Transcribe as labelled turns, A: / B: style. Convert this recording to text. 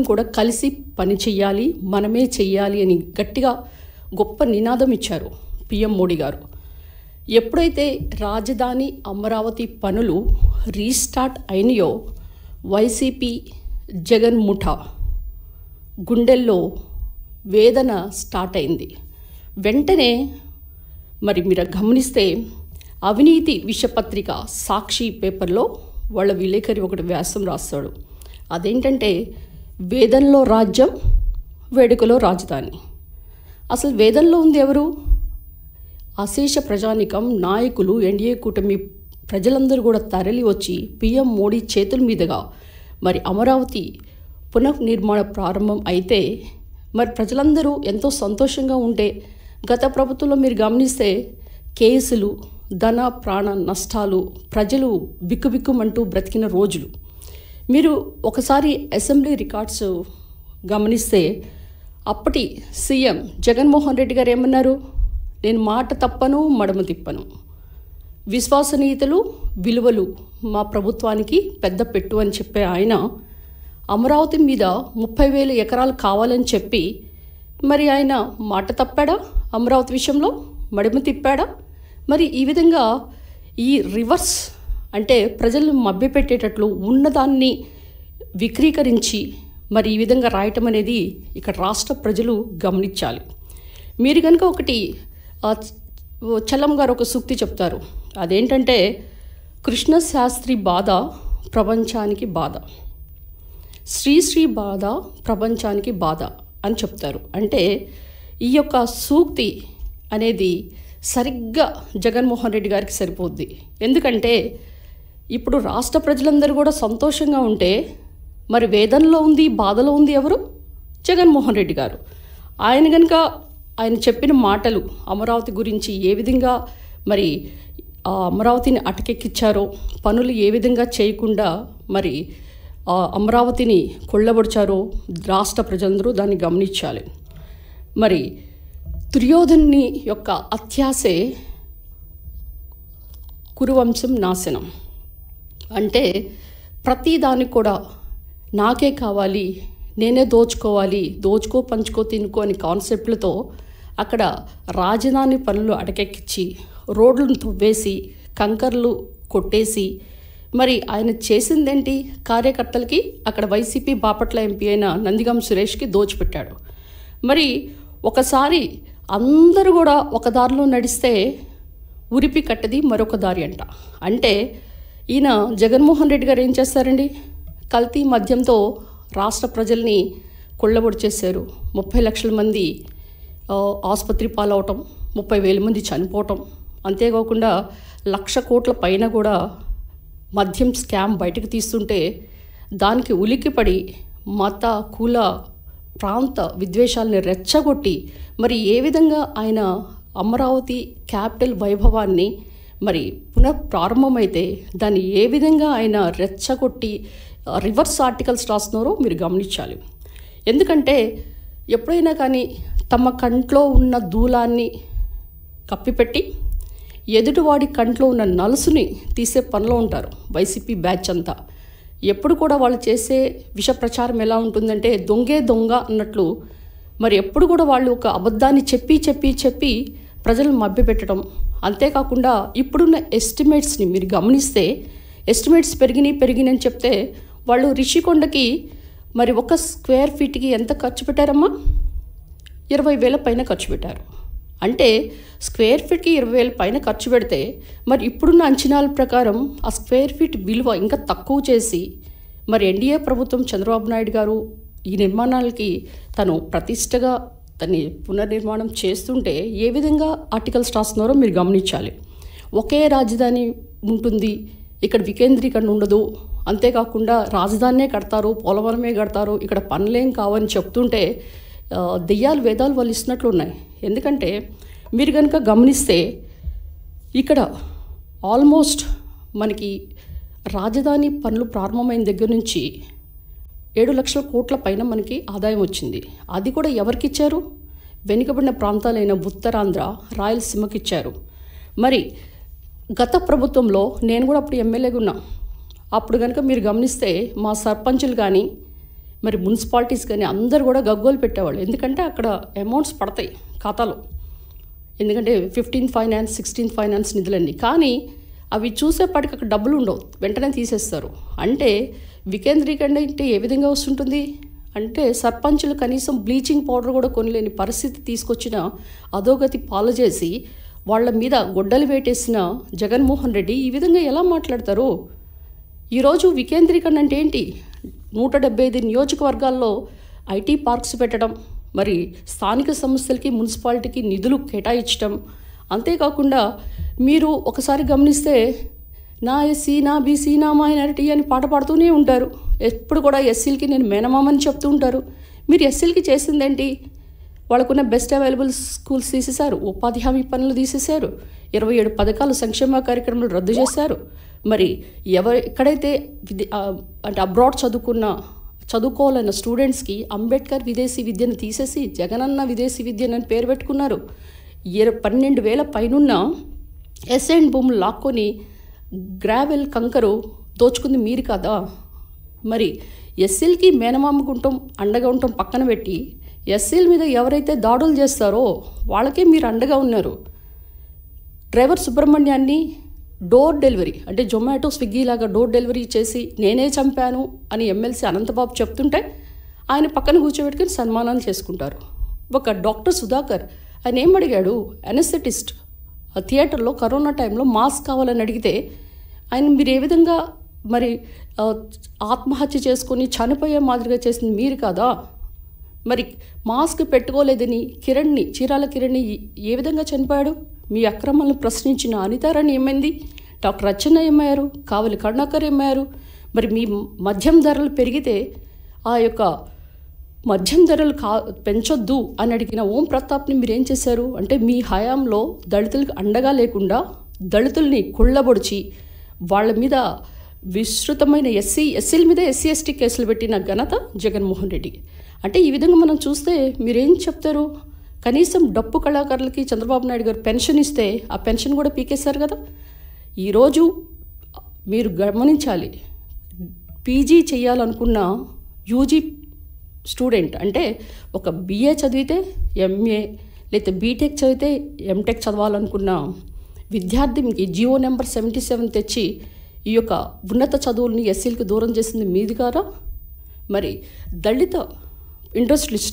A: కూడా కలిసి పని చెయ్యాలి, మనమే చెయ్యాలి అని గట్టిగా గొప్ప నినాదం ఇచ్చారు పిఎం మోడీ గారు. ఎప్పుడైతే రాజధాని అమరావతి పనులు రీస్టార్ట్ అయినాయో వైసీపీ జగన్ ముఠా గుండెల్లో వేదన స్టార్ట్ అయింది. వెంటనే మరి మీరు గమనిస్తే అవినీతి విషపత్రిక సాక్షి పేపర్లో వాళ్ళ విలేకరి ఒకటి వ్యాసం రాస్తాడు. అదేంటంటే వేదంలో రాజ్యం, వేడుకలో రాజధాని. అసలు వేదంలో ఉంది ఎవరు? అశేష ప్రజానికం, నాయకులు, ఎన్డీఏ కూటమి ప్రజలందరూ కూడా తరలి వచ్చి పిఎం మోడీ చేతుల మీదుగా మరి అమరావతి పునర్నిర్మాణ ప్రారంభం అయితే మరి ప్రజలందరూ ఎంతో సంతోషంగా ఉంటే, గత ప్రభుత్వంలో మీరు గమనిస్తే కేసులు, ధన ప్రాణ నష్టాలు, ప్రజలు బిక్కుబిక్కుమంటూ బ్రతికిన రోజులు. మీరు ఒకసారి అసెంబ్లీ రికార్డ్స్ గమనిస్తే అప్పటి సీఎం జగన్మోహన్ రెడ్డి గారు ఏమన్నారు? నేను మాట తప్పను, మడమ తిప్పను, విశ్వసనీయతలు, విలువలు మా ప్రభుత్వానికి పెద్ద పెట్టు అని చెప్పే ఆయన అమరావతి మీద 30,000 ఎకరాలు కావాలని చెప్పి మరి ఆయన మాట తప్పాడా? అమరావతి విషయంలో మడమ తిప్పాడా? మరి ఈ విధంగా ఈ రివర్స్ అంటే ప్రజలను మభ్యపెట్టేటట్లు ఉన్నదాన్ని విక్రీకరించి మరి ఈ విధంగా రాయటం అనేది ఇక్కడ రాష్ట్ర ప్రజలు గమనించాలి. మీరు కనుక ఒకటి చలం గారు ఒక సూక్తి చెప్తారు. అదేంటంటే కృష్ణశాస్త్రి బాధ ప్రపంచానికి బాధ, శ్రీశ్రీ బాధ ప్రపంచానికి బాధ అని చెప్తారు. అంటే ఈ యొక్క సూక్తి అనేది సరిగ్గా జగన్మోహన్ రెడ్డి గారికి సరిపోద్ది. ఎందుకంటే ఇప్పుడు రాష్ట్ర ప్రజలందరూ కూడా సంతోషంగా ఉంటే మరి వేదనలో ఉంది, బాధలో ఉంది ఎవరు? జగన్మోహన్ రెడ్డి గారు. ఆయన కనుక ఆయన చెప్పిన మాటలు అమరావతి గురించి ఏ విధంగా మరి అమరావతిని అటకెక్కించారో, పనులు ఏ విధంగా చేయకుండా మరి అమరావతిని కొల్లబడిచారో రాష్ట్ర ప్రజలందరూ దాన్ని గమనించాలి. మరి దుర్యోధనుని యొక్క అత్యాసే కురువంశం నాశనం. అంటే ప్రతిదానికి కూడా నాకే కావాలి, నేనే దోచుకోవాలి, దోచుకో పంచుకో తినుకో అని కాన్సెప్ట్లతో అక్కడ రాజధాని పనులు అటకెక్కించి రోడ్లను తవ్వేసి కంకర్లు కొట్టేసి మరి ఆయన చేసిందేంటి? కార్యకర్తలకి అక్కడ వైసీపీ బాపట్ల ఎంపీ అయిన నందిగం సురేష్కి దోచిపెట్టాడు. మరి ఒకసారి అందరూ కూడా ఒక దారిలో నడిస్తే ఉరిపి కట్టది మరొక దారి అంట. అంటే ఈయన జగన్మోహన్ రెడ్డి గారు ఏం చేస్తారండి? కల్తీ మద్యంతో రాష్ట్ర ప్రజల్ని కొల్లబొడి చేశారు. 30 లక్షల మంది ఆసుపత్రి పాలవటం, 30,000 మంది చనిపోవటం, అంతేకాకుండా 1,00,000 కోట్ల పైన కూడా మద్యం స్కామ్ బయటకు తీస్తుంటే దానికి ఉలిక్కిపడి మత, కుల, ప్రాంత విద్వేషాలని రెచ్చగొట్టి మరి ఏ విధంగా ఆయన అమరావతి క్యాపిటల్ వైభవాన్ని మరి పునఃప్రారంభమైతే దాన్ని ఏ విధంగా ఆయన రెచ్చగొట్టి రివర్స్ ఆర్టికల్స్ రాస్తున్నారో మీరు గమనించాలి. ఎందుకంటే ఎప్పుడైనా కానీ తమ కంట్లో ఉన్న దూలాన్ని కప్పిపెట్టి ఎదుటివాడి కంట్లో ఉన్న నలుసుని తీసే పనిలో ఉంటారు వైసీపీ బ్యాచ్ అంతా. ఎప్పుడు కూడా వాళ్ళు చేసే విష ప్రచారం ఎలా ఉంటుందంటే దొంగే దొంగ అన్నట్లు మరి ఎప్పుడు కూడా వాళ్ళు ఒక అబద్ధాన్ని చెప్పి చెప్పి చెప్పి ప్రజలను మభ్యపెట్టడం. అంతేకాకుండా ఇప్పుడున్న ఎస్టిమేట్స్ని మీరు గమనిస్తే ఎస్టిమేట్స్ పెరిగినాయి అని చెప్తే వాళ్ళు రిషికొండకి మరి 1 స్క్వేర్ ఫీట్కి ఎంత ఖర్చు పెట్టారమ్మా? 20,000 పైన ఖర్చు పెట్టారు. అంటే స్క్వేర్ ఫీట్కి 20,000 పైన ఖర్చు పెడితే మరి ఇప్పుడున్న అంచనాల ప్రకారం ఆ స్క్వేర్ ఫీట్ విలువ ఇంకా తక్కువ చేసి మరి ఎన్డీఏ ప్రభుత్వం చంద్రబాబు నాయుడు గారు ఈ నిర్మాణాలకి తను ప్రతిష్టగా దాన్ని పునర్నిర్మాణం చేస్తుంటే ఏ విధంగా ఆర్టికల్స్ రాస్తున్నారో మీరు గమనించాలి. ఒకే రాజధాని ఉంటుంది, ఇక్కడ వికేంద్రీకరణ ఉండదు, అంతేకాకుండా రాజధానినే కడతారు, పోలవరమే కడతారు, ఇక్కడ పనులేం కావని చెప్తుంటే దెయ్యాలు వేదాలు వాళ్ళు ఇస్తున్నట్లు ఉన్నాయి. ఎందుకంటే మీరు కనుక గమనిస్తే ఇక్కడ ఆల్మోస్ట్ మనకి రాజధాని పనులు ప్రారంభమైన దగ్గర నుంచి 7 లక్షల కోట్ల పైన మనకి ఆదాయం వచ్చింది. అది కూడా ఎవరికి ఇచ్చారు? వెనుకబడిన ప్రాంతాలైన ఉత్తరాంధ్ర, రాయలసీమకి ఇచ్చారు. మరి గత ప్రభుత్వంలో నేను కూడా అప్పుడు ఎమ్మెల్యేగా ఉన్నా. అప్పుడు కనుక మీరు గమనిస్తే మా సర్పంచులు కానీ మరి మున్సిపాలిటీస్ కానీ అందరు కూడా గగ్గోలు పెట్టేవాళ్ళు. ఎందుకంటే అక్కడ అమౌంట్స్ పడతాయి ఖాతాలో, ఎందుకంటే 15th ఫైనాన్స్ 16th ఫైనాన్స్ నిధులన్నీ. కానీ అవి చూసేపాటికి అక్కడ డబ్బులు ఉండవు, వెంటనే తీసేస్తారు. అంటే వికేంద్రీకరణ అంటే ఏ విధంగా వస్తుంటుంది అంటే సర్పంచులు కనీసం బ్లీచింగ్ పౌడర్ కూడా కొనలేని పరిస్థితి తీసుకొచ్చిన అధోగతి పాలజేసి వాళ్ళ మీద గొడ్డలు వేటేసిన జగన్మోహన్ రెడ్డి ఈ విధంగా ఎలా మాట్లాడతారు? ఈరోజు వికేంద్రీకరణ అంటే ఏంటి? 175 నియోజకవర్గాల్లో ఐటీ పార్క్స్ పెట్టడం, మరి స్థానిక సంస్థలకి మున్సిపాలిటీకి నిధులు కేటాయించడం. అంతేకాకుండా మీరు ఒకసారి గమనిస్తే నా ఎస్సీ, నా బీసీ, నా మైనారిటీ అని పాట పాడుతూనే ఉంటారు. ఎప్పుడు కూడా ఎస్సీలకి నేను మేనమామని చెప్తూ ఉంటారు. మీరు ఎస్సీలకి చేసిందేంటి? వాళ్ళకున్న బెస్ట్ అవైలబుల్ స్కూల్స్ తీసేశారు, ఉపాధి హామీ పనులు తీసేశారు, 27 పథకాలు సంక్షేమ కార్యక్రమాలు రద్దు చేశారు. మరి ఎక్కడైతే అంటే అబ్రాడ్ చదువుకోవాలన్న స్టూడెంట్స్కి అంబేద్కర్ విదేశీ విద్యను తీసేసి జగనన్న విదేశీ విద్యను పేరు పెట్టుకున్నారు. 12,000 పైనున్న ఎస్ఎండ్ భూములు లాక్కొని గ్రావెల్ కంకరు దోచుకుంది మీరు కదా? మరి ఎస్సీలకి మేనమామకుంటాం అండగా ఉంటాం పక్కన పెట్టి, ఎస్సీల మీద ఎవరైతే దాడులు చేస్తారో వాళ్ళకే మీరు అండగా ఉన్నారు. డ్రైవర్ సుబ్రహ్మణ్యాన్ని డోర్ డెలివరీ అంటే జొమాటో, స్విగ్గీ లాగా డోర్ డెలివరీ చేసి నేనే చంపాను అని ఎమ్మెల్సీ అనంతబాబు చెప్తుంటే ఆయన పక్కన కూర్చోబెట్టుకుని సన్మానాలు చేసుకుంటారు. ఒక డాక్టర్ సుధాకర్ ఆయన ఏం అడిగాడు? అనెస్థెటిస్ట్ థియేటర్లో కరోనా టైంలో మాస్క్ కావాలని అడిగితే ఆయన మీరు ఏ విధంగా మరి ఆత్మహత్య చేసుకొని చనిపోయే మాదిరిగా చేసింది మీరు కాదా? మరి మాస్క్ పెట్టుకోలేదని చీరాల కిరణ్ని ఏ విధంగా చనిపోయాడు? మీ అక్రమాలను ప్రశ్నించిన అనితారాణి ఏమైంది? డాక్టర్ అచ్చెన్న ఏమయ్యారు? కావలి కరుణాకర్ ఏమయ్యారు? మరి మీ మద్యం ధరలు పెరిగితే ఆ యొక్క మద్యం ధరలు పెంచొద్దు అని అడిగిన ఓం ప్రతాప్ని మీరేం చేశారు? అంటే మీ హయాంలో దళితులకు అండగా లేకుండా దళితుల్ని కుళ్ళబొడిచి వాళ్ళ మీద విస్తృతమైన ఎస్సీల మీద ఎస్సీ ఎస్టీ కేసులు పెట్టిన ఘనత జగన్మోహన్ రెడ్డి. అంటే ఈ విధంగా మనం చూస్తే మీరేం చెప్తారు? కనీసం డప్పు కళాకారులకి చంద్రబాబు నాయుడు గారు పెన్షన్ ఇస్తే ఆ పెన్షన్ కూడా పీకేశారు కదా. ఈరోజు మీరు గమనించాలి, పీజీ చేయాలనుకున్న యూజీ స్టూడెంట్ అంటే ఒక బీఏ చదివితే ఎంఏ లేకపోతే బీటెక్ చదివితే ఎంటెక్ చదవాలనుకున్న విద్యార్థికి జియో నెంబర్ 77 తెచ్చి ఈ యొక్క ఉన్నత చదువుల్ని ఎస్సీలకు దూరం చేసింది మీది కాదా? మరి దళిత ఇండస్ట్రియలిస్ట్